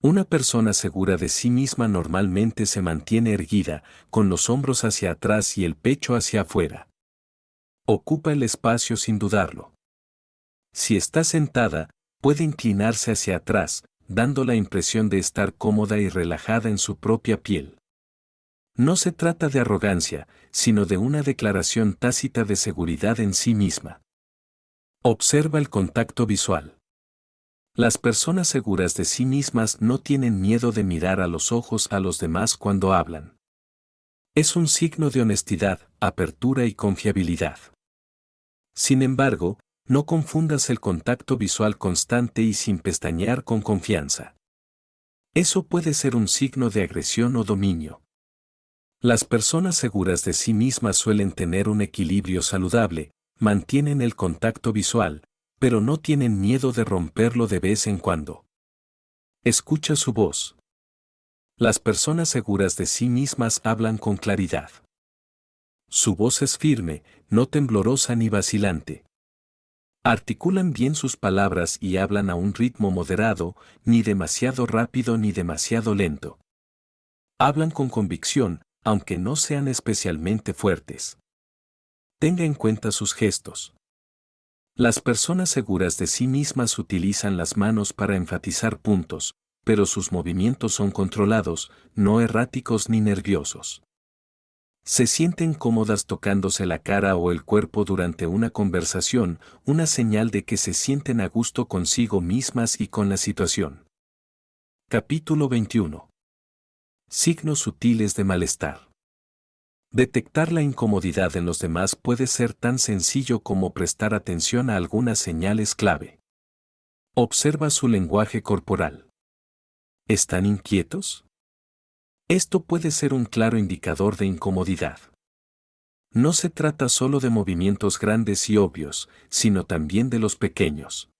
[SPEAKER 1] Una persona segura de sí misma normalmente se mantiene erguida, con los hombros hacia atrás y el pecho hacia afuera. Ocupa el espacio sin dudarlo. Si está sentada, puede inclinarse hacia atrás, dando la impresión de estar cómoda y relajada en su propia piel. No se trata de arrogancia, sino de una declaración tácita de seguridad en sí misma. Observa el contacto visual. Las personas seguras de sí mismas no tienen miedo de mirar a los ojos a los demás cuando hablan. Es un signo de honestidad, apertura y confiabilidad. Sin embargo, No confundas el contacto visual constante y sin pestañear con confianza. Eso puede ser un signo de agresión o dominio. Las personas seguras de sí mismas suelen tener un equilibrio saludable, mantienen el contacto visual, pero no tienen miedo de romperlo de vez en cuando. Escucha su voz. Las personas seguras de sí mismas hablan con claridad. Su voz es firme, no temblorosa ni vacilante. Articulan bien sus palabras y hablan a un ritmo moderado, ni demasiado rápido ni demasiado lento. Hablan con convicción, aunque no sean especialmente fuertes. Tenga en cuenta sus gestos. Las personas seguras de sí mismas utilizan las manos para enfatizar puntos, pero sus movimientos son controlados, no erráticos ni nerviosos. Se sienten cómodas tocándose la cara o el cuerpo durante una conversación, una señal de que se sienten a gusto consigo mismas y con la situación. Capítulo 21. Signos sutiles de malestar. Detectar la incomodidad en los demás puede ser tan sencillo como prestar atención a algunas señales clave. Observa su lenguaje corporal. ¿Están inquietos? Esto puede ser un claro indicador de incomodidad. No se trata solo de movimientos grandes y obvios, sino también de los pequeños.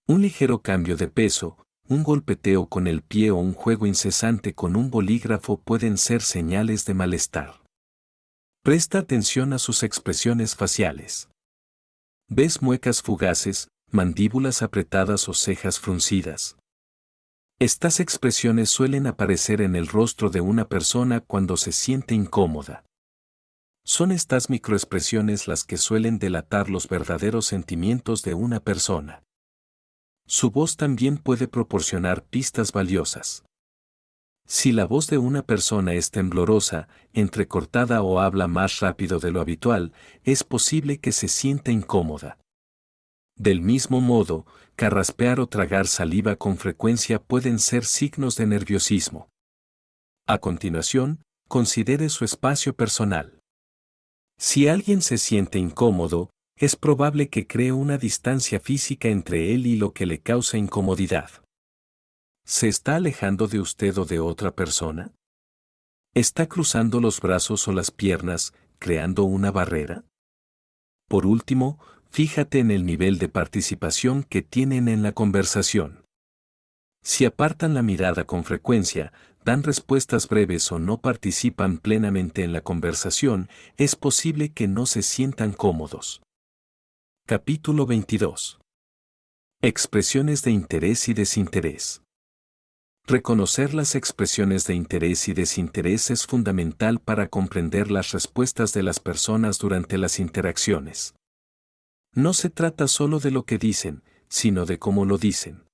[SPEAKER 1] Un ligero cambio de peso, un golpeteo con el pie o un juego incesante con un bolígrafo pueden ser señales de malestar. Presta atención a sus expresiones faciales. ¿Ves muecas fugaces, mandíbulas apretadas o cejas fruncidas? Estas expresiones suelen aparecer en el rostro de una persona cuando se siente incómoda. Son estas microexpresiones las que suelen delatar los verdaderos sentimientos de una persona. Su voz también puede proporcionar pistas valiosas. Si la voz de una persona es temblorosa, entrecortada o habla más rápido de lo habitual, es posible que se sienta incómoda. Del mismo modo, carraspear o tragar saliva con frecuencia pueden ser signos de nerviosismo. A continuación, considere su espacio personal. Si alguien se siente incómodo, es probable que cree una distancia física entre él y lo que le causa incomodidad. ¿Se está alejando de usted o de otra persona? ¿Está cruzando los brazos o las piernas, creando una barrera? Por último, fíjate en el nivel de participación que tienen en la conversación. Si apartan la mirada con frecuencia, dan respuestas breves o no participan plenamente en la conversación, es posible que no se sientan cómodos. Capítulo 22. Expresiones de interés y desinterés. Reconocer las expresiones de interés y desinterés es fundamental para comprender las respuestas de las personas durante las interacciones. No se trata solo de lo que dicen, sino de cómo lo dicen.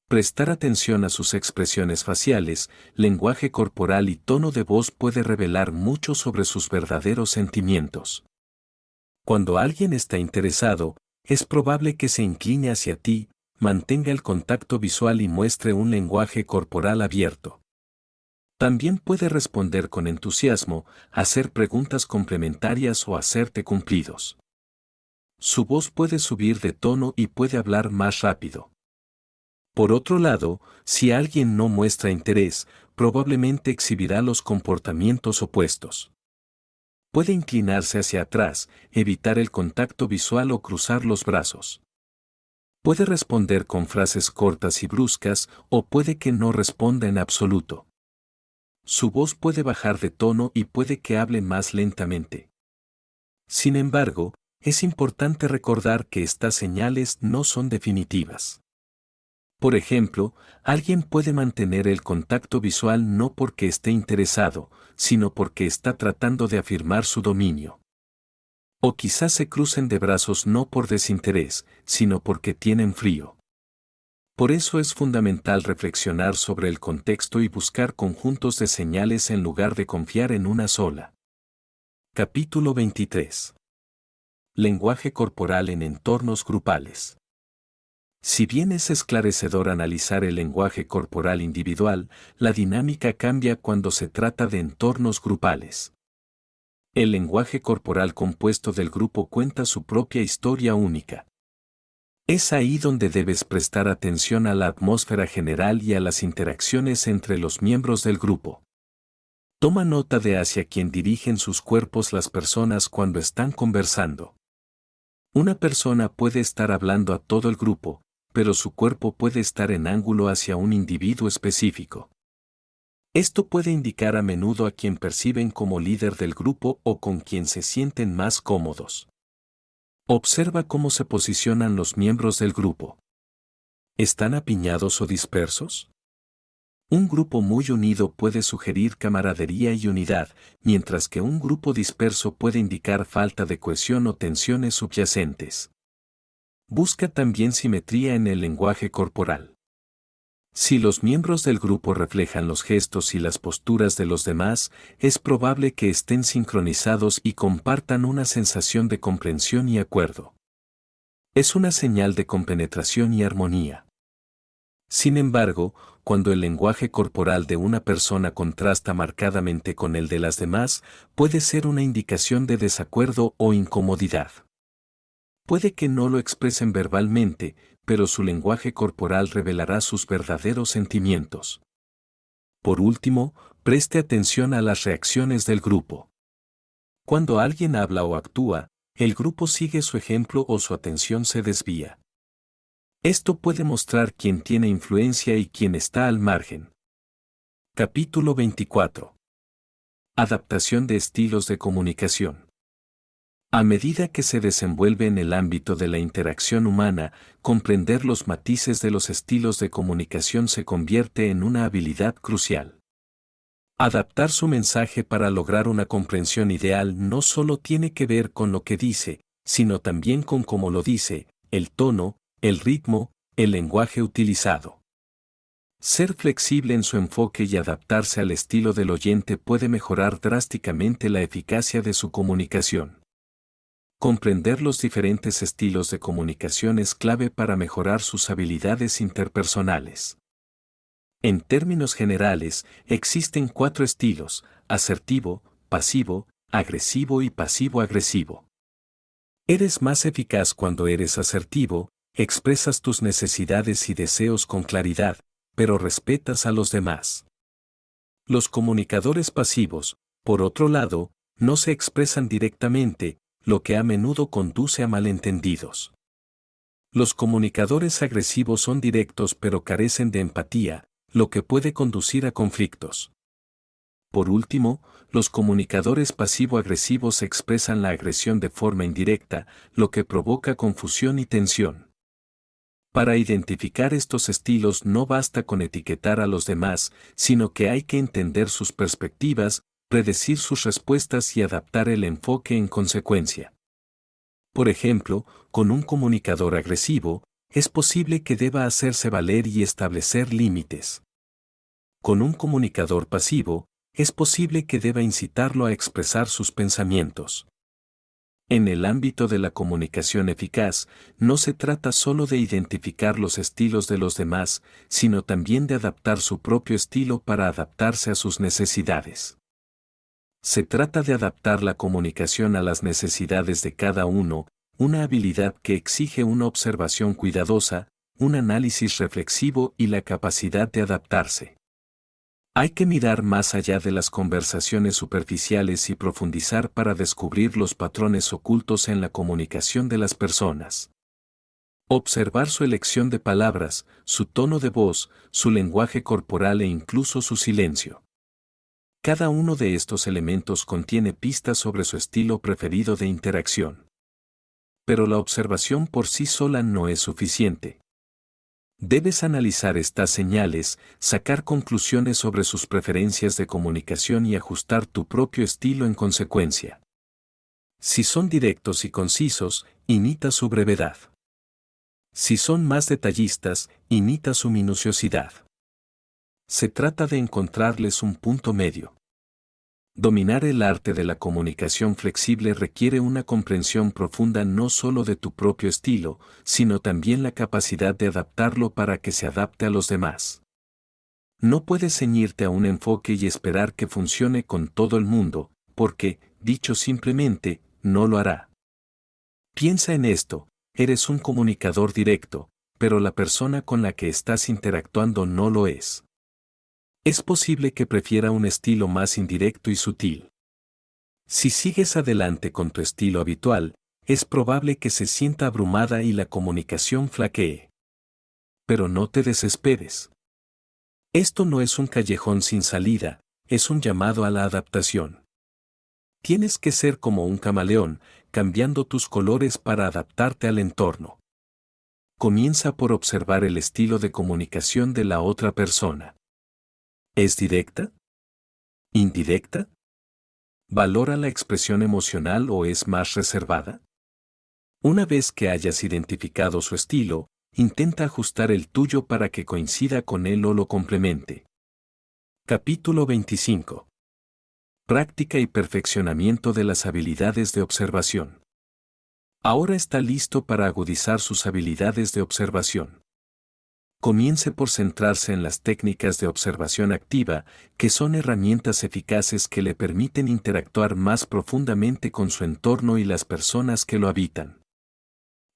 [SPEAKER 1] Prestar atención a sus expresiones faciales, lenguaje corporal y tono de voz puede revelar mucho sobre sus verdaderos sentimientos. Cuando alguien está interesado, es probable que se incline hacia ti, mantenga el contacto visual y muestre un lenguaje corporal abierto. También puede responder con entusiasmo, hacer preguntas complementarias o hacerte cumplidos. Su voz puede subir de tono y puede hablar más rápido. Por otro lado, si alguien no muestra interés, probablemente exhibirá los comportamientos opuestos. Puede inclinarse hacia atrás, evitar el contacto visual o cruzar los brazos. Puede responder con frases cortas y bruscas o puede que no responda en absoluto. Su voz puede bajar de tono y puede que hable más lentamente. Sin embargo, es importante recordar que estas señales no son definitivas. Por ejemplo, alguien puede mantener el contacto visual no porque esté interesado, sino porque está tratando de afirmar su dominio. O quizás se crucen de brazos no por desinterés, sino porque tienen frío. Por eso es fundamental reflexionar sobre el contexto y buscar conjuntos de señales en lugar de confiar en una sola. Capítulo 23. Lenguaje corporal en entornos grupales. Si bien es esclarecedor analizar el lenguaje corporal individual, la dinámica cambia cuando se trata de entornos grupales. El lenguaje corporal compuesto del grupo cuenta su propia historia única. Es ahí donde debes prestar atención a la atmósfera general y a las interacciones entre los miembros del grupo. Toma nota de hacia quién dirigen sus cuerpos las personas cuando están conversando. Una persona puede estar hablando a todo el grupo, pero su cuerpo puede estar en ángulo hacia un individuo específico. Esto puede indicar a menudo a quien perciben como líder del grupo o con quien se sienten más cómodos. Observa cómo se posicionan los miembros del grupo. ¿Están apiñados o dispersos? Un grupo muy unido puede sugerir camaradería y unidad, mientras que un grupo disperso puede indicar falta de cohesión o tensiones subyacentes. Busca también simetría en el lenguaje corporal. Si los miembros del grupo reflejan los gestos y las posturas de los demás, es probable que estén sincronizados y compartan una sensación de comprensión y acuerdo. Es una señal de compenetración y armonía. Sin embargo, cuando el lenguaje corporal de una persona contrasta marcadamente con el de las demás, puede ser una indicación de desacuerdo o incomodidad. Puede que no lo expresen verbalmente, pero su lenguaje corporal revelará sus verdaderos sentimientos. Por último, preste atención a las reacciones del grupo. Cuando alguien habla o actúa, el grupo sigue su ejemplo o su atención se desvía. Esto puede mostrar quién tiene influencia y quién está al margen. Capítulo 24. Adaptación de estilos de comunicación. A medida que se desenvuelve en el ámbito de la interacción humana, comprender los matices de los estilos de comunicación se convierte en una habilidad crucial. Adaptar su mensaje para lograr una comprensión ideal no solo tiene que ver con lo que dice, sino también con cómo lo dice, el tono, el ritmo, el lenguaje utilizado. Ser flexible en su enfoque y adaptarse al estilo del oyente puede mejorar drásticamente la eficacia de su comunicación. Comprender los diferentes estilos de comunicación es clave para mejorar sus habilidades interpersonales. En términos generales, existen 4 estilos: asertivo, pasivo, agresivo y pasivo-agresivo. Eres más eficaz cuando eres asertivo, expresas tus necesidades y deseos con claridad, pero respetas a los demás. Los comunicadores pasivos, por otro lado, no se expresan directamente, lo que a menudo conduce a malentendidos. Los comunicadores agresivos son directos pero carecen de empatía, lo que puede conducir a conflictos. Por último, los comunicadores pasivo-agresivos expresan la agresión de forma indirecta, lo que provoca confusión y tensión. Para identificar estos estilos no basta con etiquetar a los demás, sino que hay que entender sus perspectivas, predecir sus respuestas y adaptar el enfoque en consecuencia. Por ejemplo, con un comunicador agresivo, es posible que deba hacerse valer y establecer límites. Con un comunicador pasivo, es posible que deba incitarlo a expresar sus pensamientos. En el ámbito de la comunicación eficaz, no se trata solo de identificar los estilos de los demás, sino también de adaptar su propio estilo para adaptarse a sus necesidades. Se trata de adaptar la comunicación a las necesidades de cada uno, una habilidad que exige una observación cuidadosa, un análisis reflexivo y la capacidad de adaptarse. Hay que mirar más allá de las conversaciones superficiales y profundizar para descubrir los patrones ocultos en la comunicación de las personas. Observar su elección de palabras, su tono de voz, su lenguaje corporal e incluso su silencio. Cada uno de estos elementos contiene pistas sobre su estilo preferido de interacción. Pero la observación por sí sola no es suficiente. Debes analizar estas señales, sacar conclusiones sobre sus preferencias de comunicación y ajustar tu propio estilo en consecuencia. Si son directos y concisos, imita su brevedad. Si son más detallistas, imita su minuciosidad. Se trata de encontrarles un punto medio. Dominar el arte de la comunicación flexible requiere una comprensión profunda no solo de tu propio estilo, sino también la capacidad de adaptarlo para que se adapte a los demás. No puedes ceñirte a un enfoque y esperar que funcione con todo el mundo, porque, dicho simplemente, no lo hará. Piensa en esto, eres un comunicador directo, pero la persona con la que estás interactuando no lo es. Es posible que prefiera un estilo más indirecto y sutil. Si sigues adelante con tu estilo habitual, es probable que se sienta abrumada y la comunicación flaquee. Pero no te desesperes. Esto no es un callejón sin salida, es un llamado a la adaptación. Tienes que ser como un camaleón, cambiando tus colores para adaptarte al entorno. Comienza por observar el estilo de comunicación de la otra persona. ¿Es directa? ¿Indirecta? ¿Valora la expresión emocional o es más reservada? Una vez que hayas identificado su estilo, intenta ajustar el tuyo para que coincida con él o lo complemente. Capítulo 25. Práctica y perfeccionamiento de las habilidades de observación. Ahora está listo para agudizar sus habilidades de observación. Comience por centrarse en las técnicas de observación activa, que son herramientas eficaces que le permiten interactuar más profundamente con su entorno y las personas que lo habitan.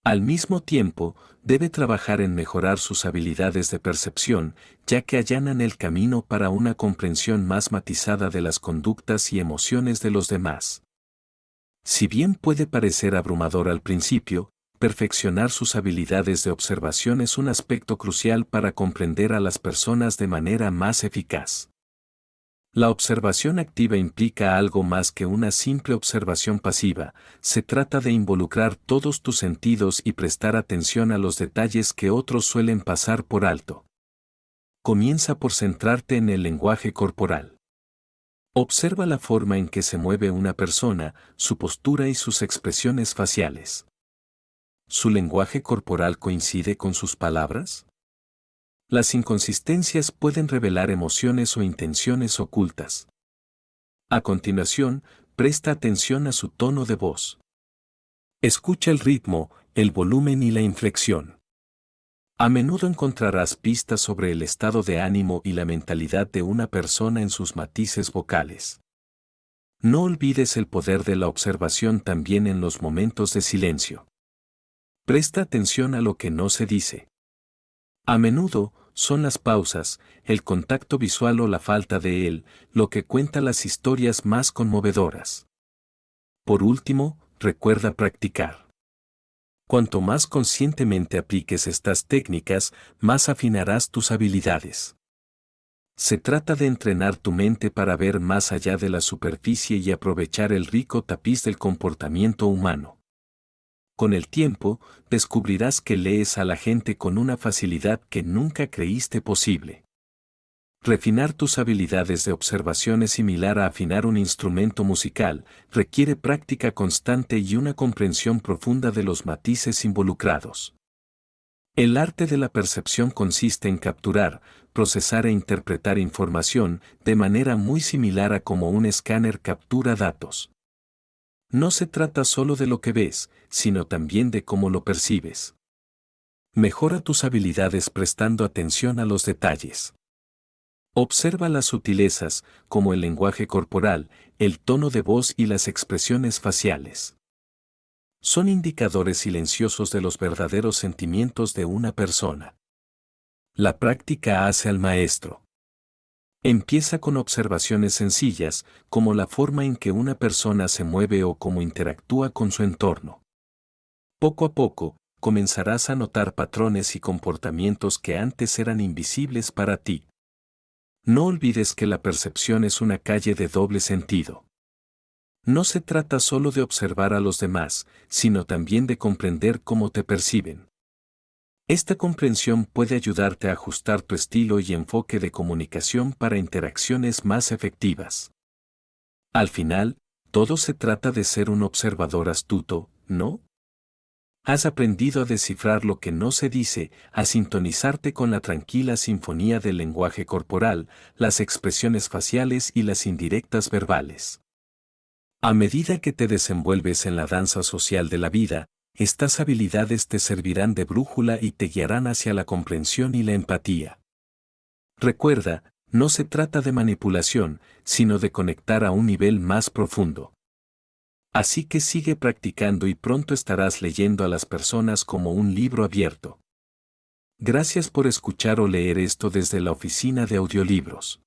[SPEAKER 1] Al mismo tiempo, debe trabajar en mejorar sus habilidades de percepción, ya que allanan el camino para una comprensión más matizada de las conductas y emociones de los demás. Si bien puede parecer abrumador al principio, perfeccionar sus habilidades de observación es un aspecto crucial para comprender a las personas de manera más eficaz. La observación activa implica algo más que una simple observación pasiva, se trata de involucrar todos tus sentidos y prestar atención a los detalles que otros suelen pasar por alto. Comienza por centrarte en el lenguaje corporal. Observa la forma en que se mueve una persona, su postura y sus expresiones faciales. ¿Su lenguaje corporal coincide con sus palabras? Las inconsistencias pueden revelar emociones o intenciones ocultas. A continuación, presta atención a su tono de voz. Escucha el ritmo, el volumen y la inflexión. A menudo encontrarás pistas sobre el estado de ánimo y la mentalidad de una persona en sus matices vocales. No olvides el poder de la observación también en los momentos de silencio. Presta atención a lo que no se dice. A menudo, son las pausas, el contacto visual o la falta de él, lo que cuenta las historias más conmovedoras. Por último, recuerda practicar. Cuanto más conscientemente apliques estas técnicas, más afinarás tus habilidades. Se trata de entrenar tu mente para ver más allá de la superficie y aprovechar el rico tapiz del comportamiento humano. Con el tiempo, descubrirás que lees a la gente con una facilidad que nunca creíste posible. Refinar tus habilidades de observación es similar a afinar un instrumento musical, requiere práctica constante y una comprensión profunda de los matices involucrados. El arte de la percepción consiste en capturar, procesar e interpretar información de manera muy similar a como un escáner captura datos. No se trata solo de lo que ves, sino también de cómo lo percibes. Mejora tus habilidades prestando atención a los detalles. Observa las sutilezas, como el lenguaje corporal, el tono de voz y las expresiones faciales. Son indicadores silenciosos de los verdaderos sentimientos de una persona. La práctica hace al maestro. Empieza con observaciones sencillas, como la forma en que una persona se mueve o cómo interactúa con su entorno. Poco a poco, comenzarás a notar patrones y comportamientos que antes eran invisibles para ti. No olvides que la percepción es una calle de doble sentido. No se trata solo de observar a los demás, sino también de comprender cómo te perciben. Esta comprensión puede ayudarte a ajustar tu estilo y enfoque de comunicación para interacciones más efectivas. Al final, todo se trata de ser un observador astuto, ¿no? Has aprendido a descifrar lo que no se dice, a sintonizarte con la tranquila sinfonía del lenguaje corporal, las expresiones faciales y las indirectas verbales. A medida que te desenvuelves en la danza social de la vida, estas habilidades te servirán de brújula y te guiarán hacia la comprensión y la empatía. Recuerda, no se trata de manipulación, sino de conectar a un nivel más profundo. Así que sigue practicando y pronto estarás leyendo a las personas como un libro abierto. Gracias por escuchar o leer esto desde la oficina de audiolibros.